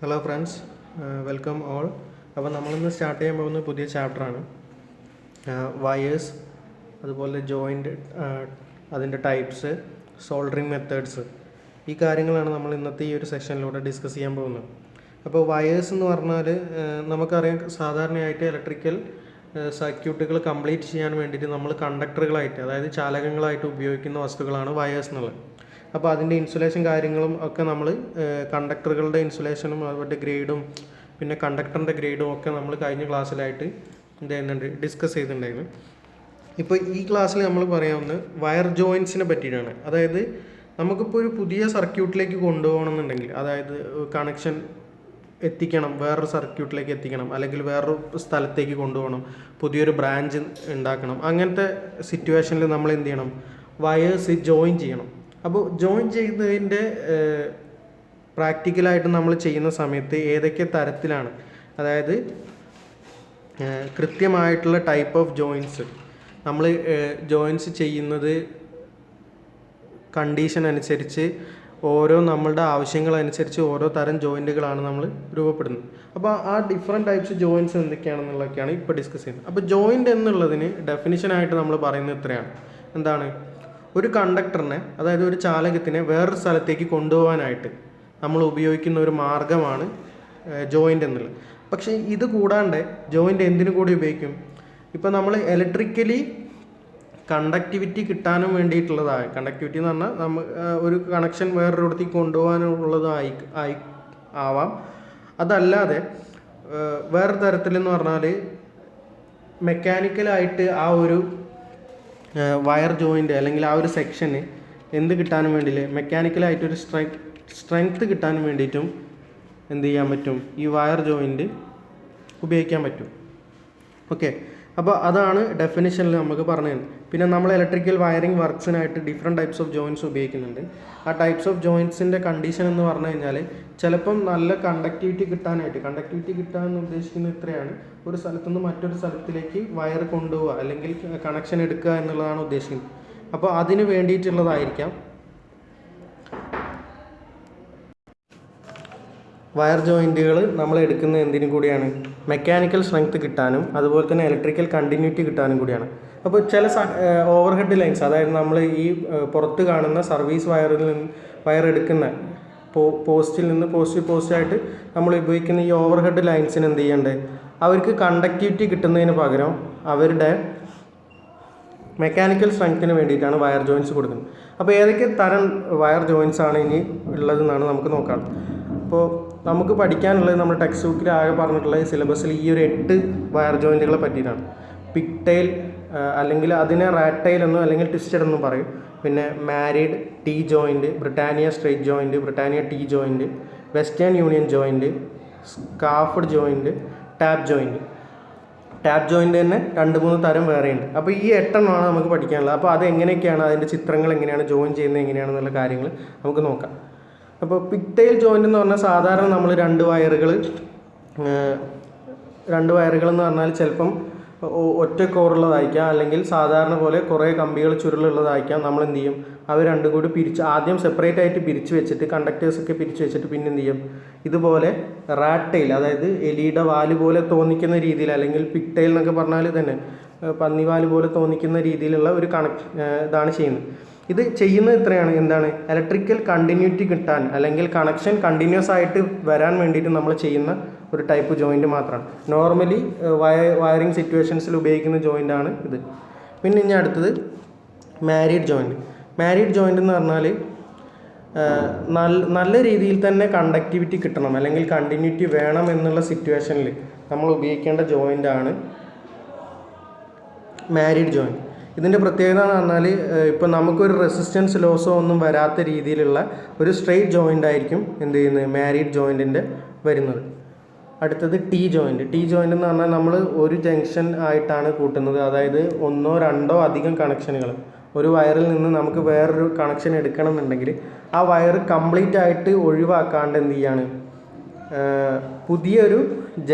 Hello friends, welcome all. അപ്പോൾ നമ്മളിന്ന് start ചെയ്യാൻ പോകുന്ന പുതിയ ചാപ്റ്ററാണ് വയേഴ്സ്, അതുപോലെ ജോയിൻ്റ്, അതിൻ്റെ ടൈപ്സ്, സോൾഡറിങ് മെത്തേഡ്സ്. ഈ കാര്യങ്ങളാണ് നമ്മൾ ഇന്നത്തെ ഈ ഒരു സെഷനിലൂടെ ഡിസ്കസ് ചെയ്യാൻ പോകുന്നത്. അപ്പോൾ വയേഴ്സ് എന്ന് പറഞ്ഞാൽ നമുക്കറിയാം, സാധാരണയായിട്ട് ഇലക്ട്രിക്കൽ സർക്യൂട്ടുകൾ കംപ്ലീറ്റ് ചെയ്യാൻ വേണ്ടിയിട്ട് നമ്മൾ കണ്ടക്ടറുകളായിട്ട്, അതായത് ചാലകങ്ങളായിട്ട് ഉപയോഗിക്കുന്ന വസ്തുക്കളാണ് വയേഴ്സ് എന്നുള്ളത്. അപ്പോൾ അതിൻ്റെ ഇൻസുലേഷൻ കാര്യങ്ങളും ഒക്കെ നമ്മൾ കണ്ടക്ടറുകളുടെ ഇൻസുലേഷനും അവരുടെ ഗ്രേഡും പിന്നെ കണ്ടക്ടറിൻ്റെ ഗ്രേഡും ഒക്കെ നമ്മൾ കഴിഞ്ഞ ക്ലാസ്സിലായിട്ട് എന്ത് ചെയ്യുന്നുണ്ട്, ഡിസ്കസ് ചെയ്തിട്ടുണ്ടായിരുന്നു. ഇപ്പോൾ ഈ ക്ലാസ്സിൽ നമ്മൾ പറയാവുന്നത് വയർ ജോയിൻസിനെ പറ്റിയിട്ടാണ്. അതായത് നമുക്കിപ്പോൾ ഒരു പുതിയ സർക്യൂട്ടിലേക്ക് കൊണ്ടുപോകണമെന്നുണ്ടെങ്കിൽ, അതായത് കണക്ഷൻ എത്തിക്കണം, വേറൊരു സർക്യൂട്ടിലേക്ക് എത്തിക്കണം, അല്ലെങ്കിൽ വേറൊരു സ്ഥലത്തേക്ക് കൊണ്ടുപോകണം, പുതിയൊരു ബ്രാഞ്ച് ഉണ്ടാക്കണം, അങ്ങനത്തെ സിറ്റുവേഷനിൽ നമ്മൾ എന്ത് ചെയ്യണം, വയേഴ്സ് ജോയിൻ ചെയ്യണം. അപ്പോൾ ജോയിൻ ചെയ്യുന്നതിൻ്റെ പ്രാക്ടിക്കലായിട്ട് നമ്മൾ ചെയ്യുന്ന സമയത്ത് ഏതൊക്കെ തരത്തിലാണ്, അതായത് കൃത്യമായിട്ടുള്ള ടൈപ്പ് ഓഫ് ജോയിൻസ് നമ്മൾ ജോയിൻസ് ചെയ്യുന്നത് കണ്ടീഷൻ അനുസരിച്ച്, ഓരോ നമ്മളുടെ ആവശ്യങ്ങളനുസരിച്ച് ഓരോ തരം ജോയിൻറ്റുകളാണ് നമ്മൾ രൂപപ്പെടുന്നത്. അപ്പോൾ ആ ഡിഫറെൻറ്റ് ടൈപ്സ് ജോയിൻസ് എന്തൊക്കെയാണെന്നുള്ളതൊക്കെയാണ് ഇപ്പോൾ ഡിസ്കസ് ചെയ്യുന്നത്. അപ്പോൾ ജോയിൻ്റ് എന്നുള്ളതിന് ഡെഫിനിഷനായിട്ട് നമ്മൾ പറയുന്നത് ഇത്രയാണ്. എന്താണ്? ഒരു കണ്ടക്ടറിനെ, അതായത് ഒരു ചാലകത്തിനെ വേറൊരു സ്ഥലത്തേക്ക് കൊണ്ടുപോകാനായിട്ട് നമ്മൾ ഉപയോഗിക്കുന്ന ഒരു മാർഗ്ഗമാണ് ജോയിൻ്റ് എന്നുള്ളത്. പക്ഷേ ഇത് കൂടാണ്ട് ജോയിൻ്റ് എന്തിനു കൂടി ഉപയോഗിക്കും? ഇപ്പോൾ നമ്മൾ ഇലക്ട്രിക്കലി കണ്ടക്ടിവിറ്റി കിട്ടാനും വേണ്ടിയിട്ടുള്ളതാണ്. കണ്ടക്ടിവിറ്റി എന്ന് പറഞ്ഞാൽ ഒരു കണക്ഷൻ വേറൊരിടത്തേക്ക് കൊണ്ടുപോകാനുള്ളതായി ആവാം. അതല്ലാതെ വേറെ തരത്തിലെന്ന് പറഞ്ഞാൽ മെക്കാനിക്കലായിട്ട് ആ ഒരു വയർ ജോയിൻ്റ് അല്ലെങ്കിൽ ആ ഒരു സെക്ഷന് എന്ത് കിട്ടാനും വേണ്ടിയില്ല, മെക്കാനിക്കലായിട്ടൊരു സ്ട്രെങ്ത് കിട്ടാനും വേണ്ടിയിട്ടും എന്ത് ചെയ്യാൻ പറ്റും, ഈ വയർ ജോയിൻ്റ് ഉപയോഗിക്കാൻ പറ്റും. ഓക്കെ, അപ്പോൾ അതാണ് ഡെഫിനിഷനിൽ നമുക്ക് പറഞ്ഞത്. പിന്നെ നമ്മൾ ഇലക്ട്രിക്കൽ വയറിംഗ് വർക്ക്സിനായിട്ട് ഡിഫറെൻറ്റ് ടൈപ്സ് ഓഫ് ജോയിൻസ് ഉപയോഗിക്കുന്നുണ്ട്. ആ ടൈപ്സ് ഓഫ് ജോയിൻസിൻ്റെ കണ്ടീഷൻ എന്ന് പറഞ്ഞു കഴിഞ്ഞാൽ, ചിലപ്പം നല്ല കണ്ടക്ടിവിറ്റി കിട്ടാമെന്ന് ഉദ്ദേശിക്കുന്നത് ഇത്രയാണ്: ഒരു സ്ഥലത്തുനിന്ന് മറ്റൊരു സ്ഥലത്തിലേക്ക് വയർ കൊണ്ടുപോവുക അല്ലെങ്കിൽ കണക്ഷൻ എടുക്കുക എന്നുള്ളതാണ് ഉദ്ദേശിക്കുന്നത്. അപ്പോൾ അതിന് വേണ്ടിയിട്ടുള്ളതായിരിക്കാം വയർ ജോയിൻറ്റുകൾ നമ്മൾ എടുക്കുന്ന എന്തിനും കൂടിയാണ്, മെക്കാനിക്കൽ സ്ട്രെങ്ത് കിട്ടാനും അതുപോലെ തന്നെ ഇലക്ട്രിക്കൽ കണ്ടിന്യൂറ്റി കിട്ടാനും കൂടിയാണ്. അപ്പോൾ ചില ഓവർഹെഡ് ലൈൻസ്, അതായത് നമ്മൾ ഈ പുറത്ത് കാണുന്ന സർവീസ് വയർ എടുക്കുന്ന പോസ്റ്റിൽ നിന്ന് പോസ്റ്റായിട്ട് നമ്മൾ ഉപയോഗിക്കുന്ന ഈ ഓവർഹെഡ് ലൈൻസിന് എന്ത് ചെയ്യേണ്ടത്, അവർക്ക് കണ്ടക്ടിവിറ്റി കിട്ടുന്നതിന് പകരം അവരുടെ മെക്കാനിക്കൽ സ്ട്രെങ്ത്തിന് വേണ്ടിയിട്ടാണ് വയർ ജോയിൻസ് കൊടുക്കുന്നത്. അപ്പോൾ ഏതൊക്കെ തരം വയർ ജോയിൻസ് ആണ് ഇനി ഉള്ളതെന്നാണ് നമുക്ക് നോക്കാം. അപ്പോൾ നമുക്ക് പഠിക്കാനുള്ളത് നമ്മുടെ ടെക്സ്റ്റ് ബുക്കിൽ ആകെ പറഞ്ഞിട്ടുള്ള സിലബസിൽ ഈ ഒരു 8 വയർ ജോയിൻറ്റുകളെ പറ്റിയിട്ടാണ്. പിക്ടെയിൽ അല്ലെങ്കിൽ അതിനെ റാറ്റെയിൽ എന്നും അല്ലെങ്കിൽ ട്വിസ്റ്റഡ് എന്നും പറയും. പിന്നെ married, T joint, Britannia straight joint, Britannia T joint, western union joint, scarfed joint, tap joint തന്നെ 2-3 തരം വേറെയുണ്ട്. അപ്പോൾ ഈ 8 എണ്ണമാണ് നമുക്ക് പഠിക്കാനുള്ളത്. അപ്പോൾ അതെങ്ങനെയൊക്കെയാണ്, അതിൻ്റെ ചിത്രങ്ങൾ എങ്ങനെയാണ്, ജോയിൻ ചെയ്യുന്നത് എങ്ങനെയാണെന്നുള്ള കാര്യങ്ങൾ നമുക്ക് നോക്കാം. അപ്പോൾ പിക്ടെയിൽ ജോയിൻ്റ് എന്ന് പറഞ്ഞാൽ സാധാരണ നമ്മൾ രണ്ട് വയറുകൾ എന്ന് പറഞ്ഞാൽ ചിലപ്പം ഒറ്റ കോറുള്ളതായിരിക്കാം, അല്ലെങ്കിൽ സാധാരണ പോലെ കുറേ കമ്പികൾ ചുരുളുള്ളതായിരിക്കാം. നമ്മൾ എന്ത് ചെയ്യും, അവർ രണ്ടും കൂടി ആദ്യം സെപ്പറേറ്റ് ആയിട്ട് പിരിച്ച് വെച്ചിട്ട്, കണ്ടക്ടേഴ്സൊക്കെ പിരിച്ച് വെച്ചിട്ട് പിന്നെ എന്ത് ചെയ്യും, ഇതുപോലെ റാറ്റെയിൽ, അതായത് എലിയുടെ വാല് പോലെ തോന്നിക്കുന്ന രീതിയിൽ, അല്ലെങ്കിൽ പിക്ടെയിൽ എന്നൊക്കെ പറഞ്ഞാൽ തന്നെ പന്നിവാല് പോലെ തോന്നിക്കുന്ന രീതിയിലുള്ള ഒരു ഇതാണ് ചെയ്യുന്നത്. ഇത് ചെയ്യുന്നത് ഇത്രയാണ്: എന്താണ്, ഇലക്ട്രിക്കൽ കണ്ടിന്യൂറ്റി കിട്ടാൻ അല്ലെങ്കിൽ കണക്ഷൻ കണ്ടിന്യൂസ് ആയിട്ട് വരാൻ വേണ്ടിയിട്ട് നമ്മൾ ചെയ്യുന്ന ഒരു ടൈപ്പ് ജോയിൻറ്റ് മാത്രമാണ്. നോർമലി വയറിംഗ് സിറ്റുവേഷൻസിൽ ഉപയോഗിക്കുന്ന ജോയിൻ്റാണ് ഇത്. പിന്നെ ഇനി അടുത്തത് മാരീഡ് ജോയിൻറ്റ് എന്ന് പറഞ്ഞാൽ നല്ല രീതിയിൽ തന്നെ കണ്ടക്ടിവിറ്റി കിട്ടണം അല്ലെങ്കിൽ കണ്ടിന്യൂറ്റി വേണം എന്നുള്ള സിറ്റുവേഷനിൽ നമ്മൾ ഉപയോഗിക്കേണ്ട ജോയിൻ്റാണ് മാരീഡ് ജോയിൻറ്റ്. ഇതിൻ്റെ പ്രത്യേകത എന്ന് പറഞ്ഞാൽ, ഇപ്പോൾ നമുക്കൊരു റെസിസ്റ്റൻസ് ലോസോ ഒന്നും വരാത്ത രീതിയിലുള്ള ഒരു സ്ട്രെയിറ്റ് ജോയിൻ്റ് ആയിരിക്കും എന്ത് ചെയ്യുന്നത്, മാരീഡ് ജോയിൻറ്റിൻ്റെ വരുന്നത്. അടുത്തത് ടി ജോയിൻറ്റ് എന്ന് പറഞ്ഞാൽ നമ്മൾ ഒരു ജംഗ്ഷൻ ആയിട്ടാണ് കൂട്ടുന്നത്. അതായത് 1-2 അധികം കണക്ഷനുകൾ, ഒരു വയറിൽ നിന്ന് നമുക്ക് വേറൊരു കണക്ഷൻ എടുക്കണം എന്നുണ്ടെങ്കിൽ ആ വയർ കംപ്ലീറ്റ് ആയിട്ട് ഒഴിവാക്കാണ്ട് എന്ത് ചെയ്യാണ്, പുതിയൊരു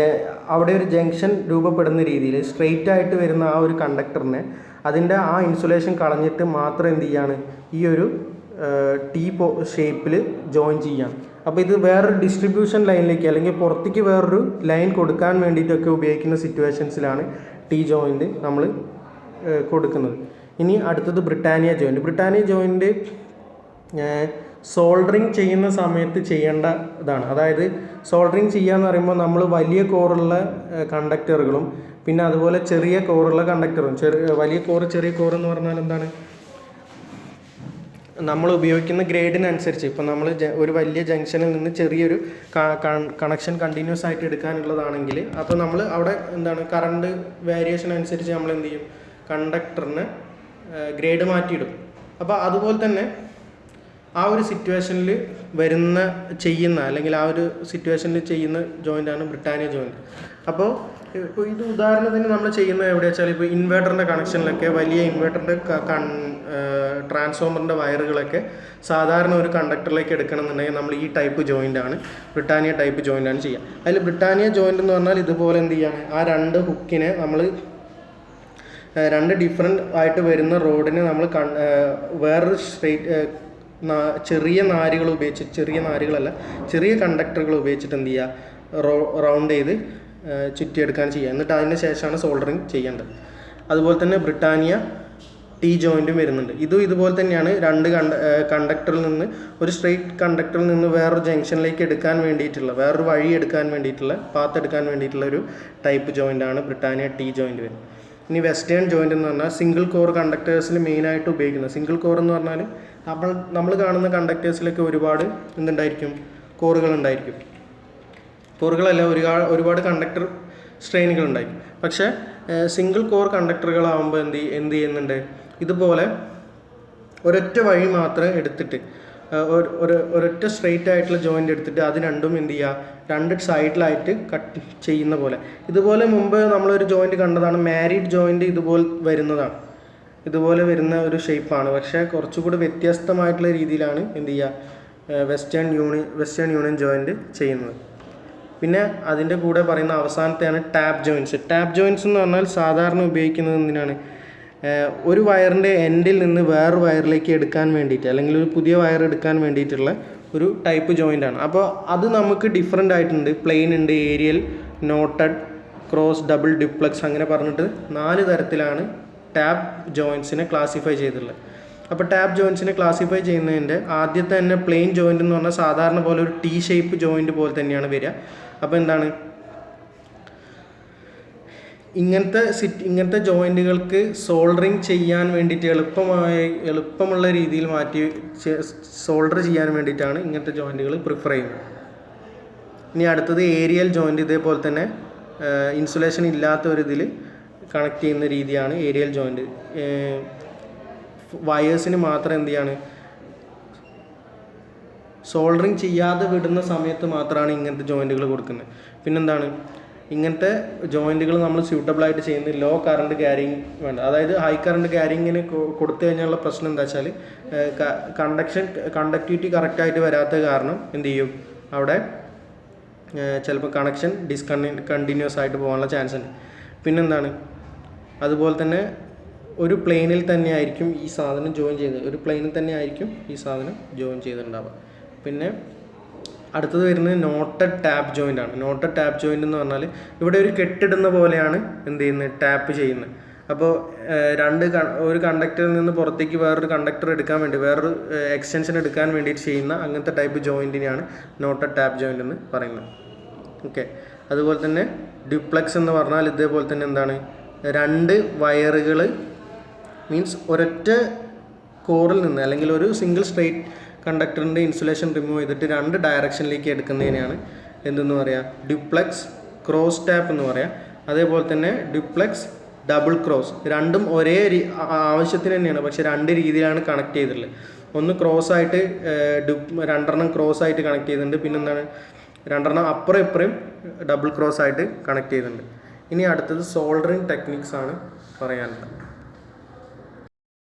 അവിടെ ഒരു ജംഗ്ഷൻ രൂപപ്പെടുന്ന രീതിയിൽ സ്ട്രെയിറ്റ് ആയിട്ട് വരുന്ന ആ ഒരു കണ്ടക്ടറിനെ അതിൻ്റെ ആ ഇൻസുലേഷൻ കളഞ്ഞിട്ട് മാത്രം എന്ത് ചെയ്യാണ്, ഈ ഒരു ടി ഷേപ്പിൽ ജോയിൻ ചെയ്യാം. അപ്പോൾ ഇത് വേറൊരു ഡിസ്ട്രിബ്യൂഷൻ ലൈനിലേക്ക് അല്ലെങ്കിൽ പുറത്തേക്ക് വേറൊരു ലൈൻ കൊടുക്കാൻ വേണ്ടിയിട്ടൊക്കെ ഉപയോഗിക്കുന്ന സിറ്റുവേഷൻസിലാണ് ടി ജോയിൻറ്റ് നമ്മൾ കൊടുക്കുന്നത്. ഇനി അടുത്തത് Britannia joint. Britannia joint soldering ചെയ്യുന്ന സമയത്ത് ചെയ്യേണ്ട ഇതാണ്. അതായത് സോൾഡറിങ് ചെയ്യുക എന്ന് പറയുമ്പോൾ നമ്മൾ വലിയ കോറുള്ള കണ്ടക്ടറുകളും പിന്നെ അതുപോലെ ചെറിയ കോറുള്ള കണ്ടക്ടറും വലിയ കോറ് ചെറിയ കോറ് എന്ന് പറഞ്ഞാൽ എന്താണ്, നമ്മൾ ഉപയോഗിക്കുന്ന ഗ്രേഡിനനുസരിച്ച് ഇപ്പോൾ നമ്മൾ ഒരു വലിയ ജംഗ്ഷനിൽ നിന്ന് ചെറിയൊരു കണക്ഷൻ കണ്ടിന്യൂസ് ആയിട്ട് എടുക്കാനുള്ളതാണെങ്കിൽ അപ്പോൾ നമ്മൾ അവിടെ എന്താണ് കറണ്ട് വേരിയേഷൻ അനുസരിച്ച് നമ്മൾ എന്ത് ചെയ്യും, കണ്ടക്ടറിന് ഗ്രേഡ് മാറ്റിയിടും. അപ്പോൾ അതുപോലെ തന്നെ ആ ഒരു സിറ്റുവേഷനിൽ ചെയ്യുന്ന അല്ലെങ്കിൽ ആ ഒരു സിറ്റുവേഷനിൽ ചെയ്യുന്ന ജോയിൻ്റാണ് ബ്രിട്ടാനിയ ജോയിൻറ്റ്. അപ്പോൾ ഇപ്പോൾ ഇത് ഉദാഹരണത്തിന് നമ്മൾ ചെയ്യുന്നത് എവിടെ വെച്ചാൽ ഇപ്പോൾ ഇൻവേർട്ടറിൻ്റെ കണക്ഷനിലൊക്കെ വലിയ ഇൻവേർട്ടറിൻ്റെ ട്രാൻസ്ഫോമറിൻ്റെ വയറുകളൊക്കെ സാധാരണ ഒരു കണ്ടക്ടറിലേക്ക് എടുക്കണമെന്നുണ്ടെങ്കിൽ നമ്മൾ ഈ ടൈപ്പ് ജോയിൻ്റാണ്, ബ്രിട്ടാനിയ ടൈപ്പ് ജോയിൻ്റാണ് ചെയ്യുക. അതിൽ ബ്രിട്ടാനിയ ജോയിൻ്റ് എന്ന് പറഞ്ഞാൽ ഇതുപോലെ എന്ത് ചെയ്യാണ്, ആ രണ്ട് ഹുക്കിനെ നമ്മൾ രണ്ട് ഡിഫറെൻ്റ് ആയിട്ട് വരുന്ന റോഡിനെ നമ്മൾ വേറൊരു ചെറിയ നാരുകൾ ഉപയോഗിച്ച്, ചെറിയ നാരുകളല്ല ചെറിയ കണ്ടക്ടറുകൾ ഉപയോഗിച്ചിട്ട് എന്ത് ചെയ്യുക, റൗണ്ട് ചെയ്ത് ചുറ്റിയെടുക്കാൻ ചെയ്യുക. എന്നിട്ട് അതിന് ശേഷമാണ് സോൾഡറിങ് ചെയ്യേണ്ടത്. അതുപോലെ തന്നെ ബ്രിട്ടാനിയ ടി ജോയിൻറ്റും വരുന്നുണ്ട്. ഇതുപോലെ തന്നെയാണ് രണ്ട് കണ്ടക്ടറിൽ നിന്ന് ഒരു സ്ട്രെയിറ്റ് കണ്ടക്ടറിൽ നിന്ന് വേറൊരു ജംഗ്ഷനിലേക്ക് എടുക്കാൻ വേണ്ടിയിട്ടുള്ള വേറൊരു വഴി എടുക്കാൻ വേണ്ടിയിട്ടുള്ള പാത്ത് എടുക്കാൻ വേണ്ടിയിട്ടുള്ള ഒരു ടൈപ്പ് ജോയിൻ്റാണ് ബ്രിട്ടാനിയ ടി ജോയിൻറ്റ് വരുന്നത്. ഇനി വെസ്റ്റേൺ ജോയിൻ്റ് എന്ന് പറഞ്ഞാൽ സിംഗിൾ കോർ കണ്ടക്ടേഴ്സിൽ മെയിനായിട്ട് ഉപയോഗിക്കുന്നത്. സിംഗിൾ കോർ എന്ന് പറഞ്ഞാൽ നമ്മൾ കാണുന്ന കണ്ടക്ടേഴ്സിലൊക്കെ ഒരുപാട് എന്തുണ്ടായിരിക്കും, കോറുകളുണ്ടായിരിക്കും. കോറുകളല്ല, ഒരുപാട് കണ്ടക്ടർ സ്ട്രെയിനുകൾ ഉണ്ടായിരിക്കും. പക്ഷേ സിംഗിൾ കോർ കണ്ടക്ടറുകളാകുമ്പോൾ എന്ത് ചെയ്യുന്നുണ്ട്, ഇതുപോലെ ഒരൊറ്റ വഴി മാത്രം എടുത്തിട്ട് ഒരൊറ്റ സ്ട്രെയിറ്റ് ആയിട്ടുള്ള ജോയിൻ്റ് എടുത്തിട്ട് അത് രണ്ടും എന്ത് ചെയ്യുക, രണ്ട് സൈഡിലായിട്ട് കട്ട് ചെയ്യുന്ന പോലെ. ഇതുപോലെ മുമ്പ് നമ്മളൊരു ജോയിൻറ്റ് കണ്ടതാണ്, മാരീഡ് ജോയിൻറ്റ് ഇതുപോലെ വരുന്നതാണ്, ഇതുപോലെ വരുന്ന ഒരു ഷേപ്പാണ്. പക്ഷേ കുറച്ചുകൂടി വ്യത്യസ്തമായിട്ടുള്ള രീതിയിലാണ് എന്ത് ചെയ്യുക, വെസ്റ്റേൺ യൂണിയൻ ജോയിൻറ്റ് ചെയ്യുന്നത്. പിന്നെ അതിൻ്റെ കൂടെ പറയുന്ന അവസാനത്തെയാണ് ടാപ്പ് ജോയിൻറ്റ്സ്. ടാപ്പ് ജോയിൻറ്റ്സ് എന്ന് പറഞ്ഞാൽ സാധാരണ ഉപയോഗിക്കുന്നത് എന്തിനാണ്, ഒരു വയറിൻ്റെ എൻഡിൽ നിന്ന് വേറൊരു വയറിലേക്ക് എടുക്കാൻ വേണ്ടിയിട്ട് അല്ലെങ്കിൽ ഒരു പുതിയ വയർ എടുക്കാൻ വേണ്ടിയിട്ടുള്ള ഒരു ടൈപ്പ് ജോയിൻ്റാണ്. അപ്പോൾ അത് നമുക്ക് ഡിഫറെൻ്റ് ആയിട്ടുണ്ട്. പ്ലെയിൻ ഉണ്ട്, aerial, knotted, cross, double, duplex അങ്ങനെ പറഞ്ഞിട്ട് 4 തരത്തിലാണ് ടാപ്പ് ജോയിൻറ്റ്സിനെ ക്ലാസിഫൈ ചെയ്തിട്ടുള്ളത്. അപ്പോൾ ടാപ്പ് ജോയിൻറ്റ്സിനെ ക്ലാസിഫൈ ചെയ്യുന്നതിൻ്റെ ആദ്യത്തെ തന്നെ പ്ലെയിൻ ജോയിൻ്റ് എന്ന് പറഞ്ഞാൽ സാധാരണ പോലെ ഒരു ടി ഷേപ്പ് ജോയിൻ്റ് പോലെ തന്നെയാണ് വരിക. അപ്പോൾ എന്താണ്, ഇങ്ങനത്തെ ജോയിൻറ്റുകൾക്ക് സോൾഡറിങ് ചെയ്യാൻ വേണ്ടിയിട്ട് എളുപ്പമുള്ള രീതിയിൽ സോൾഡർ ചെയ്യാൻ വേണ്ടിയിട്ടാണ് ഇങ്ങനത്തെ ജോയിൻറ്റുകൾ പ്രിഫർ ചെയ്യുന്നത്. ഇനി അടുത്തത് ഏരിയൽ ജോയിൻറ്റ്. ഇതേപോലെ തന്നെ ഇൻസുലേഷൻ ഇല്ലാത്ത ഒരു ഇതിൽ കണക്ട് ചെയ്യുന്ന രീതിയാണ് ഏരിയൽ ജോയിൻറ്റ്. വയേഴ്സിന് മാത്രം എന്ത് ചെയ്യാണ്, സോൾഡറിങ് ചെയ്യാതെ വിടുന്ന സമയത്ത് മാത്രമാണ് ഇങ്ങനത്തെ ജോയിൻറ്റുകൾ കൊടുക്കുന്നത്. പിന്നെന്താണ്, ഇങ്ങനത്തെ ജോയിൻറ്റുകൾ നമ്മൾ സ്യൂട്ടബിളായിട്ട് ചെയ്യുന്നത് ലോ കറണ്ട് ക്യാരിങ് വേണ്ട. അതായത് ഹൈ കറണ്ട് ക്യാരിങ്ങിന് കൊടുത്തു കഴിഞ്ഞാലുള്ള പ്രശ്നം എന്താ വെച്ചാൽ കണ്ടക്ടിവിറ്റി കറക്റ്റായിട്ട് വരാത്ത കാരണം എന്ത് ചെയ്യും, അവിടെ ചിലപ്പോൾ കണക്ഷൻ കണ്ടിന്യൂസ് ആയിട്ട് പോകാനുള്ള ചാൻസ് ഉണ്ട്. പിന്നെന്താണ്, അതുപോലെ തന്നെ ഒരു പ്ലെയിനിൽ തന്നെ ആയിരിക്കും ഈ സാധനം ജോയിൻ ചെയ്തത്, ചെയ്തിട്ടുണ്ടാവുക. പിന്നെ അടുത്തത് വരുന്നത് നോട്ടഡ് ടാപ്പ് ജോയിൻ്റ് ആണ്. നോട്ടഡ് ടാപ്പ് ജോയിൻ്റ് എന്ന് പറഞ്ഞാൽ ഇവിടെ ഒരു കെട്ടിടുന്ന പോലെയാണ് എന്ത് ചെയ്യുന്നത്, ടാപ്പ് ചെയ്യുന്നത്. അപ്പോൾ ഒരു കണ്ടക്ടറിൽ നിന്ന് പുറത്തേക്ക് വേറൊരു കണ്ടക്ടർ എടുക്കാൻ വേണ്ടി വേറൊരു എക്സ്റ്റൻഷൻ എടുക്കാൻ വേണ്ടിയിട്ട് ചെയ്യുന്ന അങ്ങനത്തെ ടൈപ്പ് ജോയിൻറ്റിനെയാണ് നോട്ടഡ് ടാപ്പ് ജോയിൻ്റ് എന്ന് പറയുന്നത്. ഓക്കെ. അതുപോലെ തന്നെ ഡ്യൂപ്ലക്സ് എന്ന് പറഞ്ഞാൽ ഇതേപോലെ തന്നെ എന്താണ്, 2 വയറുകൾ മീൻസ് ഒരൊറ്റ കോറിൽ നിന്ന് അല്ലെങ്കിൽ ഒരു സിംഗിൾ സ്ട്രെയിറ്റ് കണ്ടക്ടറിൻ്റെ ഇൻസുലേഷൻ റിമൂവ് ചെയ്തിട്ട് 2 ഡയറക്ഷനിലേക്ക് എടുക്കുന്നതിനെയാണ് എന്തെന്ന് പറയുക, ഡ്യൂപ്ലക്സ് ക്രോസ് ടാപ്പ് എന്ന് പറയാം. അതേപോലെ തന്നെ ഡ്യൂപ്ലക്സ് ഡബിൾ ക്രോസ്, രണ്ടും ഒരേ ആവശ്യത്തിന് തന്നെയാണ്, പക്ഷേ 2 രീതിയിലാണ് കണക്ട് ചെയ്തിട്ടുള്ളത്. ഒന്ന് ക്രോസ് ആയിട്ട് 2 ക്രോസ് ആയിട്ട് കണക്ട് ചെയ്തിട്ടുണ്ട്. പിന്നെന്താണ്, 2 അപ്പുറം ഇപ്പുറം ഡബിൾ ക്രോസ് ആയിട്ട് കണക്ട് ചെയ്തിട്ടുണ്ട്. ഇനി അടുത്തത് സോൾഡറിങ് ടെക്നിക്സ് ആണ് പറയാനുള്ളത്.